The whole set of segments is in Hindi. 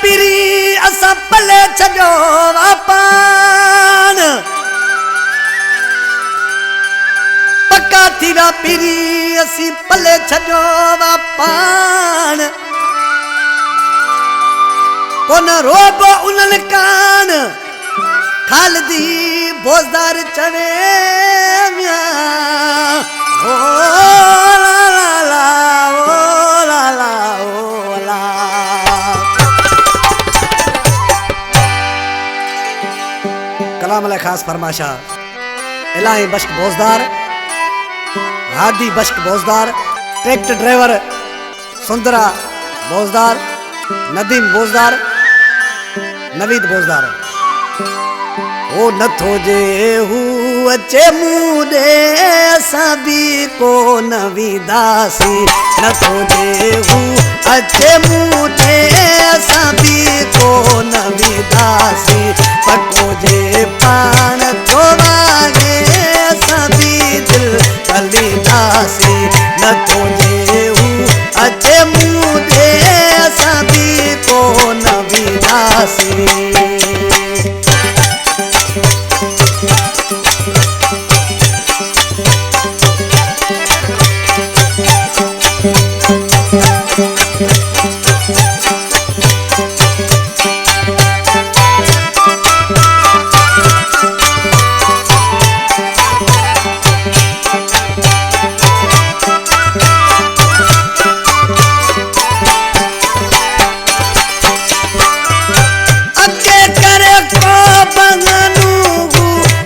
पीरी असा पले छजो वापान पक्का थीरा पीरी असी पले छजो वापान कोन रोब उनन कान खालदी बोजदार चवे मिया ओ ला ला ला ओ ला ला ओ ला कलाम अल खास फरमाशा इलाही बश्क बोजदार हादी बश्क बोजदार ट्रैक्टर ड्राइवर सुंदरा बोजदार नदीम बोजदार नवीद बोजदार ओ नथो जे हू अचे मुदे सभी को नवीदासी नथो जे हू अचे मुदे सभी को नवीदासी पको जे पान तो वागे सभी दिल कलीदासी नथो जे हू अचे मुदे सभी को नवीदासी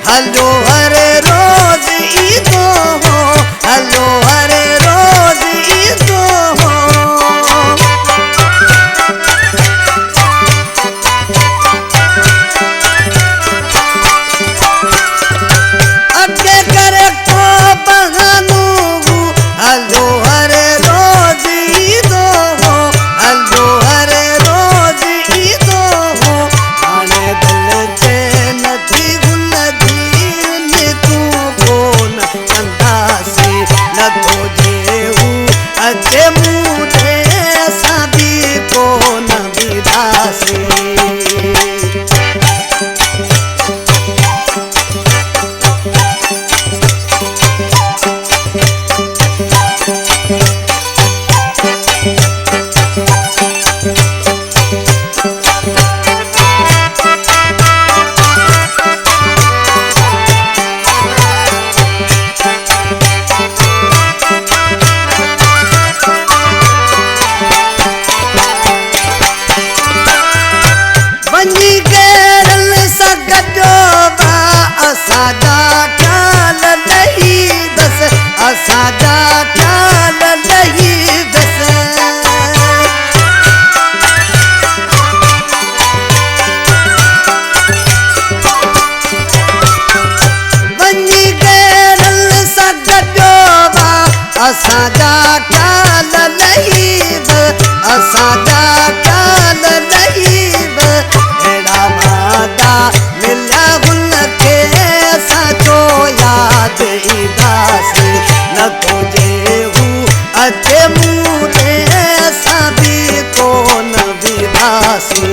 हलो हरे रोज ईदो हो हलो हरे रोज ईदो हो अगे करे को बहानू हलो हरे रोज ईदो हो हलो हरे रोज ईदो हो आने दिल के नथी नथो जेहू अचे मुदे सभी को नवीदासी असाजा ख्याल नहीं दस असाजा ख्याल नहीं दस वञी गेरल सगजोवा असाजा ख्याल नहीं असाजा ख्याल नहीं एड़ा मादा मिलिया हुनखे सचो याद ईंदासी नथो जेहू अचे मुदे सभी को नवीदासी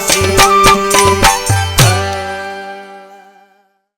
शिव